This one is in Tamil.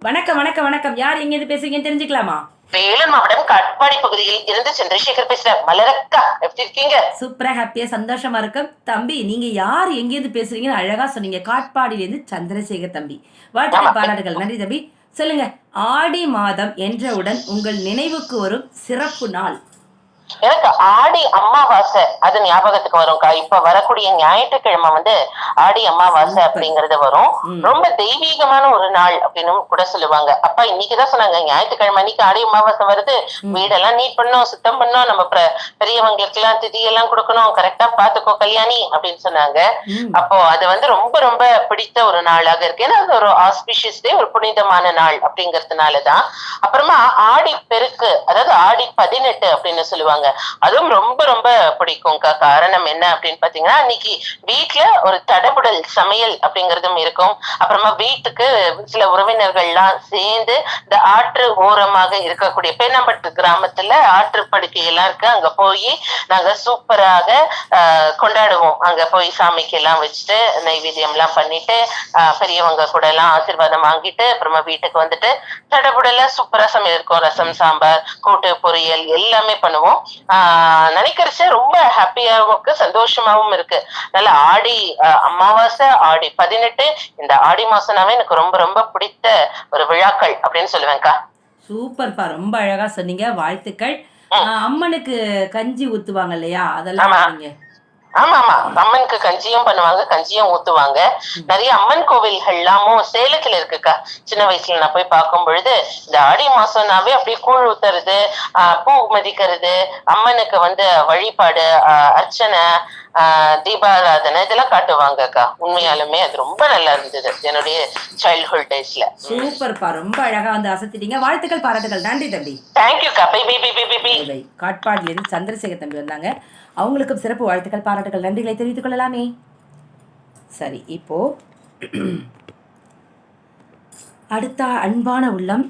வணக்கம் வணக்கம் வணக்கம். யார் எங்கேருந்து பேசுறீங்கன்னு தெரிஞ்சுக்கலாமா? வேலூர் மாவட்டம் காட்பாடி பகுதியில் இருந்து சந்திரசேகர் பேசுற. மலரக்கா எப்படி இருக்கீங்க? சூப்பரா ஹாப்பியா சந்தோஷமா இருக்கும் தம்பி. நீங்க யார் எங்கேருந்து பேசுறீங்கன்னு அழகா சொன்னீங்க. காட்பாடியில இருந்து சந்திரசேகர் தம்பி. வாழ்த்துக்கள், பாராட்டுகள். நன்றி தம்பி. சொல்லுங்க, ஆடி மாதம் என்றவுடன் உங்கள் நினைவுக்கு வரும் சிறப்பு நாள்? எனக்கு ஆடி அமாவாசை அது ஞாபகத்துக்கு வரும்க்கா. இப்ப வரக்கூடிய ஞாயிற்றுக்கிழமை ஆடி அமாவாசை அப்படிங்கறது வரும். ரொம்ப தெய்வீகமான ஒரு நாள் அப்படின்னு கூட சொல்லுவாங்க. அப்பா இன்னைக்குதான் சொன்னாங்க, ஞாயிற்றுக்கிழமை அன்னைக்கு ஆடி அமாவாசை வருது, வீடெல்லாம் நீட் பண்ணோம், சுத்தம் பண்ணோம், நம்ம பெரியவங்களுக்கு எல்லாம் திதி எல்லாம் கொடுக்கணும், கரெக்டா பாத்துக்கோ கல்யாணி அப்படின்னு சொன்னாங்க. அப்போ அது ரொம்ப ரொம்ப பிடித்த ஒரு நாளாக இருக்கு. ஏன்னா அது ஒரு ஆஸ்பிஷியஸ் டே, ஒரு புனிதமான நாள் அப்படிங்கறதுனாலதான். அப்புறமா ஆடி பெருக்கு, அதாவது ஆடி 18 அப்படின்னு சொல்லுவாங்க. அதுவும் ரொம்ப ரொம்ப பிடிக்கும்க்கா. காரணம் என்ன அப்படின்னு பாத்தீங்கன்னா, அன்னைக்கு வீட்டுல ஒரு தடபுடல் சமையல் அப்படிங்கறதும் இருக்கும். அப்புறமா வீட்டுக்கு சில உறவினர்கள் எல்லாம் சேர்ந்து இந்த ஆற்று ஓரமாக இருக்கக்கூடிய பேனாம்பட்டு கிராமத்துல ஆற்று படுக்கை எல்லாம் இருக்கு, அங்க போய் நாங்க சூப்பராக கொண்டாடுவோம். அங்க போய் சாமிக்கு எல்லாம் வச்சுட்டு நைவேத்தியம் எல்லாம் பண்ணிட்டு பெரியவங்க கூட எல்லாம் ஆசீர்வாதம் வாங்கிட்டு அப்புறமா வீட்டுக்கு வந்துட்டு தடபுடல சூப்பரா சமையல் இருக்கும். ரசம், சாம்பார், கூட்டு, பொரியல் எல்லாமே பண்ணுவோம். நினைக்கிறச்ச ரொம்ப ஹாப்பியாவும் இருக்கு, சந்தோஷமாவும் இருக்கு. நல்ல ஆடி அமாவாசை, ஆடி 18, இந்த ஆடி மாசம்னாவே எனக்கு ரொம்ப ரொம்ப பிடித்த ஒரு விழாக்கள் அப்படின்னு சொல்லுவேன்க்கா. சூப்பர்ப்பா, ரொம்ப அழகா சொன்னீங்க. வாழ்த்துக்கள். அம்மனுக்கு கஞ்சி ஊத்துவாங்க இல்லையா, அதெல்லாம் நீங்க? ஆமா ஆமா, அம்மனுக்கு கஞ்சியும் பண்ணுவாங்க, கஞ்சியும் ஊத்துவாங்க. நிறைய அம்மன் கோவில்கள் எல்லாமும் சேலத்துல இருக்குக்கா. சின்ன வயசுல நான் போய் பார்க்கும் பொழுது இந்த ஆடி மாசம்னாவே அப்படியே கூழ் ஊத்துறது, பூ மதிக்கிறது, அம்மனுக்கு வழிபாடு, அர்ச்சனை, தீபாராதனை இதெல்லாம் காட்டுவாங்கக்கா. உண்மையாலுமே அது ரொம்ப நல்லா இருந்தது என்னுடைய சைல்ட்ஹுட் டேஸ்ல. சூப்பர்ப்பா, ரொம்ப அழகா அசத்திட்டீங்க. வாழ்த்துக்கள், பாராட்டுகள். நன்றி தம்பி. தேங்க்யூக்கா. Bye bye bye bye bye bye. காட்பாடில இருந்து சந்திரசேகர் தம்பி வந்தாங்க. அவங்களுக்கும் சிறப்பு வாழ்த்துக்கள், பாராட்டுகள், நன்றிகளை தெரிவித்துக் கொள்ளலாமே. சரி, இப்போ அடுத்த அன்பான உள்ளம்